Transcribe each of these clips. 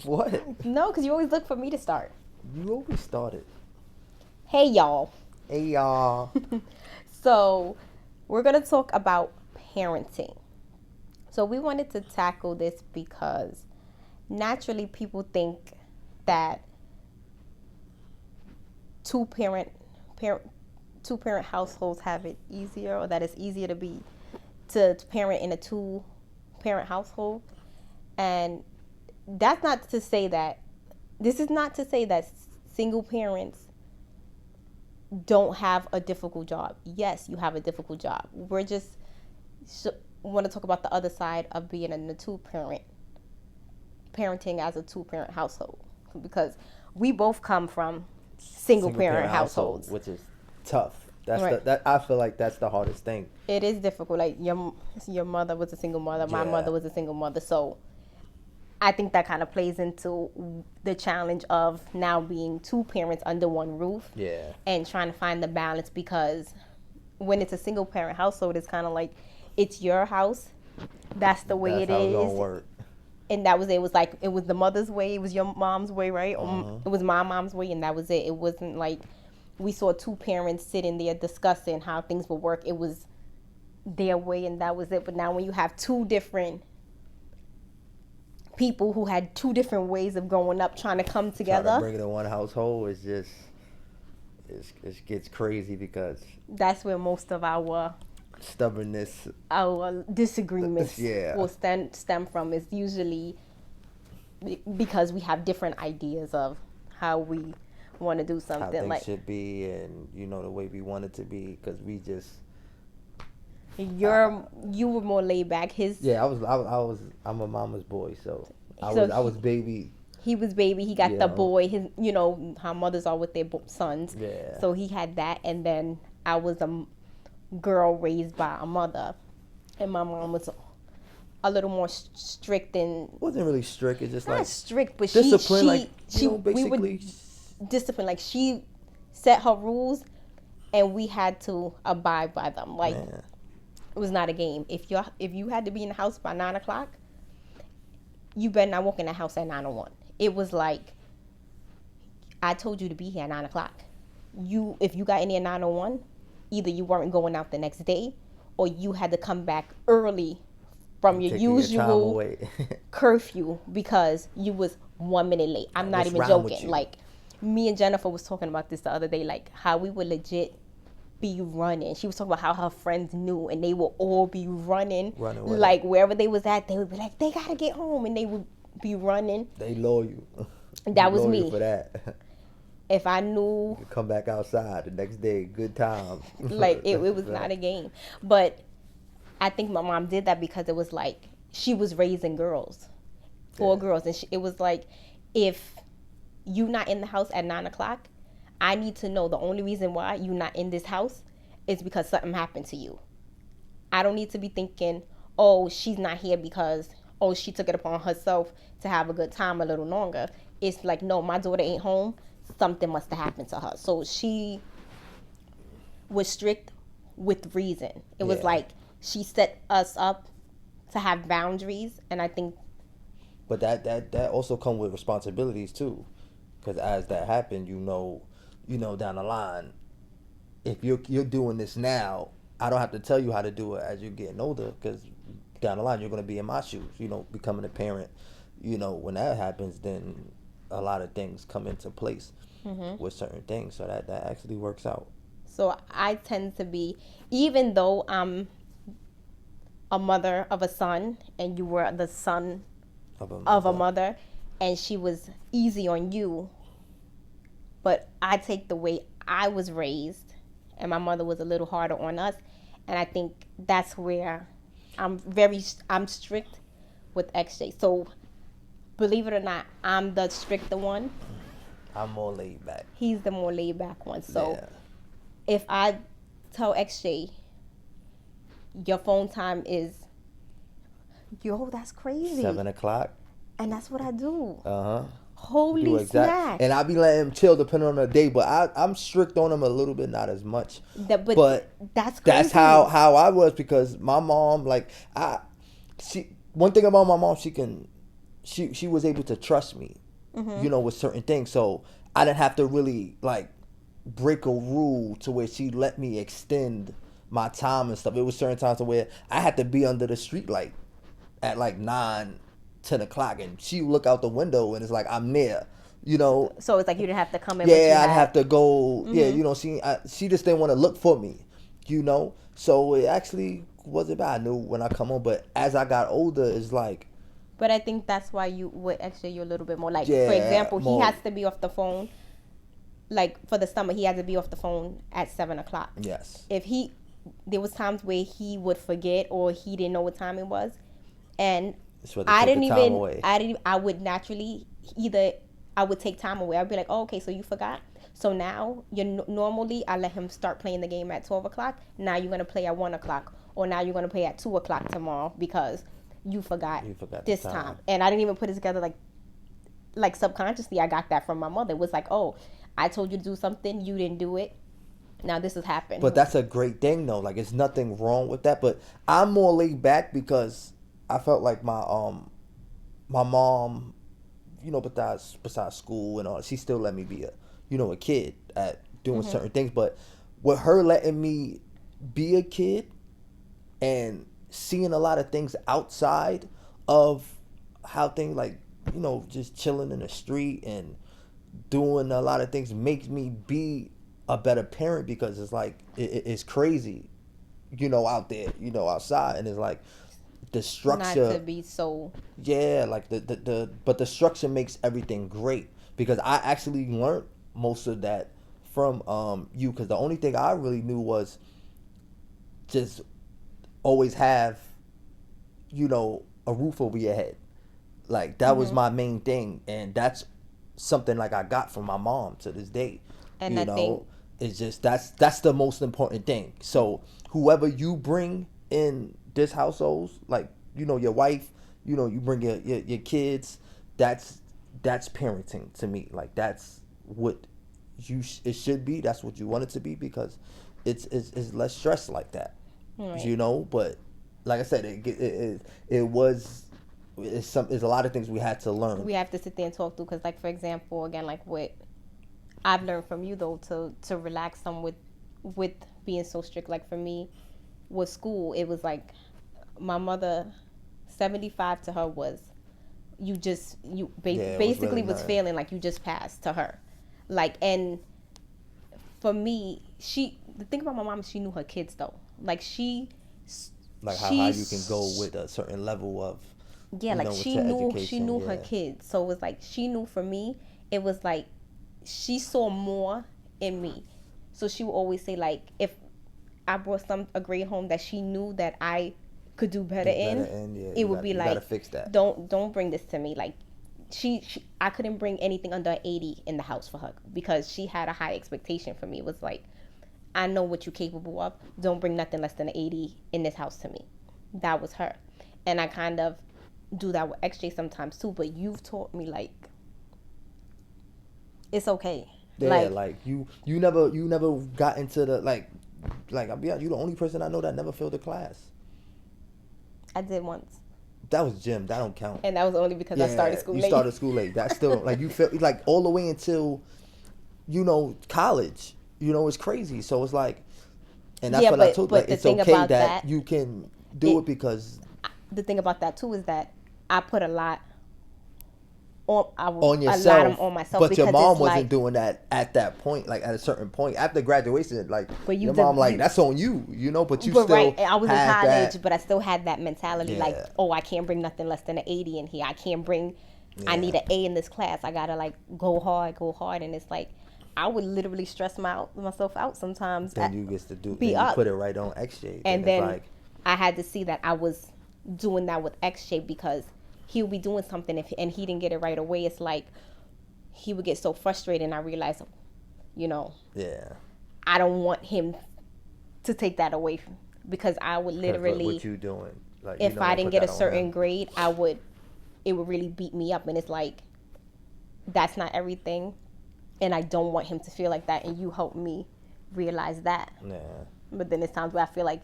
What? No, because you always look for me to start. You always started. Hey, y'all. Hey y'all. So, we're going to talk about parenting. So, we wanted to tackle this because naturally people think that two parent parent two parent households have it easier, or that it's easier to be to parent in a two parent household. And that's not to say that this is not to say that single parents don't have a difficult job. Yes, you have a difficult job. We're just want to talk about the other side of being in a two parent parenting as a two parent household, because we both come from single Single parent parent household, households. which is tough. That's Right. that I feel like that's the hardest thing. It is difficult. Like your mother was a single mother, my Yeah. mother was a single mother. So I think that kind of plays into the challenge of now being two parents under one roof. Yeah. And trying to find the balance, because when it's a single parent household, it's kind of like it's your house. That's the way That's it how it's gonna is. work. And that was it. It was like it was the mother's way, it was your mom's way, right? It was my mom's way, and that was it. It wasn't like we saw two parents sitting there discussing how things would work. It was their way, and that was it. But now when you have two different people who had two different ways of growing up trying to come Trying to together, bring it in one household is just it gets crazy because that's where most of stubbornness. our disagreements Yeah. will stem from. Is usually because we have different ideas of how we want to do How something. things Like should be, and the way we want it to be, because we just you were more laid back. I'm a mama's boy, so So I was baby. he was baby. He got You the know. boy. His, how mothers are with their sons. Yeah. So he had that, and then I was a girl raised by a mother, and my mom was a little more strict and Wasn't really strict. It's just not like strict, but discipline. she we Basically. would discipline. Like she set her rules, and we had to abide by them. Like Man. it was not a game. If you had to be in the house by 9 o'clock, you better not walk in the house at 9:01. It was like, I told you to be here at 9 o'clock. If you got in there at 9:01, either you weren't going out the next day, or you had to come back early from your Taking your time usual away. curfew because you was 1 minute late. I'm not What's even wrong with joking. you? Like me and Jennifer was talking about this the other day, like how we would legit be running. She was talking about how her friends knew, and they will all be running Running with like wherever they was at. They would be like, they gotta get home, and they would be running. They lure you. That was lure you me. for that. If I knew, You come back outside the next day. Good time. like it was not a game. But I think my mom did that because it was like she was raising girls, four Yeah. girls, and it was like, if you not in the house at 9 o'clock, I need to know the only reason why you not in this house is because something happened to you. I don't need to be thinking, oh, she's not here because, oh, she took it upon herself to have a good time a little longer. It's like, no, my daughter ain't home. Something must have happened to her. So she was strict with reason. It was Yeah. like she set us up to have boundaries, and I think But that also come with responsibilities too, because as that happened, down the line, if you're doing this now, I don't have to tell you how to do it as you're getting older, because down the line you're gonna be in my shoes. Becoming a parent, when that happens, then a lot of things come into place with certain things. So that actually works out. so. I tend to be, even though I'm a mother of a son, and you were the son of a mother, and she was easy on you, but I take the way I was raised, and my mother was a little harder on us, and I think that's where I'm strict with XJ. So believe it or not, I'm the stricter one. I'm more laid back. He's the more laid back one. So Yeah. if I tell XJ your phone time is, yo, that's crazy, 7 o'clock. and that's what I do. Do Holy snack! And I be letting him chill depending on the day, but I'm strict on him a little bit, not as much. But that's crazy. That's how I was, because my mom, like, one thing about my mom, she can she was able to trust me, with certain things. So I didn't have to really like break a rule to where she let me extend my time and stuff. It was certain times where I had to be under the street light at like 9, 10 o'clock, and she would look out the window and it's like I'm there. So it's like you didn't have to come in. But Yeah, I'd have to go. Yeah, she just didn't want to look for me. So it actually wasn't bad. I knew when I come home, but as I got older, it's like. But I think that's why you would actually you're a little bit more like, Yeah, for example, more. he has to be off the phone. Like for the summer, he had to be off the phone at 7 o'clock. Yes. There was times where he would forget or he didn't know what time it was, and It's where they take the time away. I would naturally I would take time away. I'd be like, oh, okay, so you forgot. So now normally I let him start playing the game at 12 o'clock. Now you're gonna play at 1 o'clock, or now you're gonna play at 2 o'clock tomorrow because you forgot this time. And I didn't even put it together like subconsciously. I got that from my mother. It was like, oh, I told you to do something, you didn't do it. Now this has happened. But that's a great thing though. Like, it's nothing wrong with that. But I'm more laid back because I felt like my mom, besides school and all, she still let me be a kid at doing certain things. But with her letting me be a kid and seeing a lot of things outside of how things like, just chilling in the street and doing a lot of things makes me be a better parent, because it's like it's crazy, out there, outside, and it's like the structure. Not to be so. Yeah, like but the structure makes everything great, because I actually learned most of that from you, because the only thing I really knew was just always have, a roof over your head. Like that was my main thing, and that's something like I got from my mom to this day. And I think it's just that's the most important thing. So whoever you bring in this household, like your wife, you bring your kids, that's parenting to me. Like that's what it should be. That's what you want it to be, because it's less stress like that. Right. But like I said, it's a lot of things we had to learn. We have to sit there and talk through, because like, for example, again, like what I've learned from you though, to relax some with being so strict. Like for me with school, it was like my mother, 75 to her was basically was failing, like you just passed to her. Like, and for me, the thing about my mom is she knew her kids though. Like like how you can go with a certain level of, like she knew her kids. So it was like she knew. For me, it was like she saw more in me. So she would always say, like, if I brought a grade home that she knew that I could do better in, it would be like, gotta fix that. Don't bring this to me. Like I couldn't bring anything under 80 in the house for her, because she had a high expectation for me. It was like, I know what you're capable of. Don't bring nothing less than 80 in this house to me. That was her. And I kind of do that with XJ sometimes too, but you've taught me, like, it's okay. Yeah, like you never got into the like I'll be honest, you're the only person I know that never failed a class. I did once. That was gym. That don't count. And that was only because I started school late. You started school late. That's still like you felt like all the way until college. It's crazy. So it's like, and that's what I told you. Like, it's okay that you can do it, because the thing about that too is that I put a lot on yourself, on myself. But your mom wasn't doing that at that point. Like at a certain point after graduation, like your mom, like, that's on you, But you still right. I was in college, but I still had that mentality, like, oh, I can't bring nothing less than an 80 in here. I can't bring. I need an A in this class. I gotta like go hard, and it's like I would literally stress myself out sometimes. Then you get to do. Then you put it right on XJ, and then I had to see that I was doing that with XJ, because he'll be doing something and he didn't get it right away. It's like he would get so frustrated, and I realized, I don't want him to take that away, because I would literally, what you doing? Like, if I didn't get a certain grade, it would really beat me up, and it's like, that's not everything, and I don't want him to feel like that, and you helped me realize that. Yeah. But then there's times where I feel like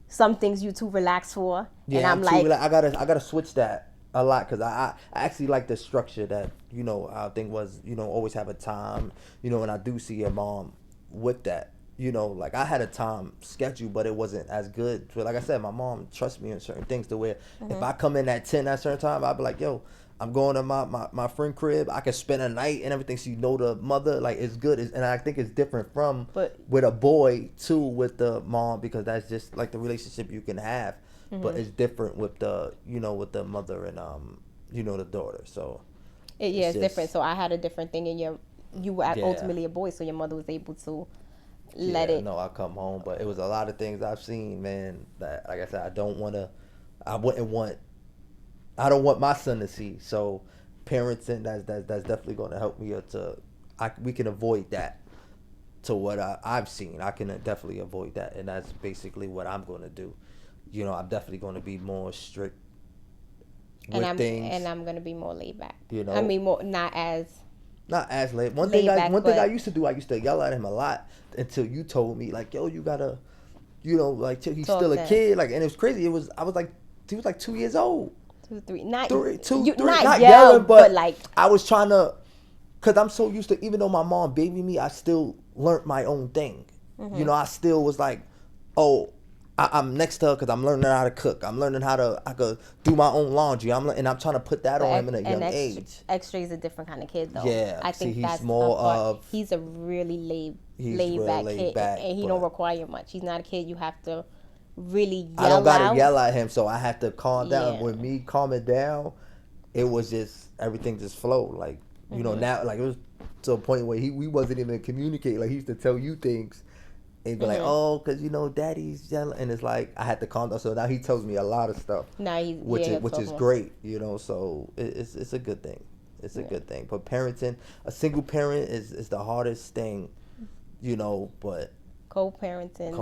some things you too relaxed for, and I'm I gotta switch that. a lot, because I actually like the structure that I think was always have a time, and I do see your mom with that. Like I had a time schedule, but it wasn't as good. So like I said, my mom trusts me in certain things to where if I come in at 10 at a certain time, I'd be like, yo, I'm going to my friend crib. I can spend a night and everything. So the mother, like, it's good. And I think it's different from But with a boy too, with the mom, because that's just like the relationship you can have. But it's different with the with the mother and the daughter. So yeah, it's just different. So I had a different thing, and you were Yeah. ultimately a boy, so your mother was able to let it. No, I come home, but it was a lot of things I've seen, man. That, like I said, I wouldn't want, I don't want my son to see. So, parenting, that's definitely going to help me we can avoid that. To what I've seen, I can definitely avoid that, and that's basically what I'm going to do. I'm definitely going to be more strict with things. And I'm gonna be more laid back. You know, I mean, more not as Not as late. laid back, One thing I but used to do, I used to yell at him a lot until you told me, like, yo, you gotta, like, he's Talk still a to him. kid, like, and it was crazy. I was like, he was like 2 years old. 2, 3, not Three, not yelling, yell, but like I was trying to, cause I'm so used to, even though my mom babied me, I still learned my own thing. I still was like, oh, I'm next to her because I'm learning how to cook. I'm learning I could do my own laundry. And I'm trying to put that on him in a young age. Extra is a different kind of kid, though. Yeah, I think he's that's more of. He's a really laid Real back laid kid, back, and he don't require much. He's not a kid you have to really yell I don't gotta out. yell at him, so I had to calm down. Yeah. With me calming down, it was just everything just flowed. Like now, like it was to a point where we wasn't even communicating. Like he used to tell you things, and he'd be like, "Oh, because daddy's yelling," and it's like I had to calm down. So now he tells me a lot of stuff, Now which is great. So it's a good thing. It's a good thing. But parenting, a single parent is the hardest thing, but co-parenting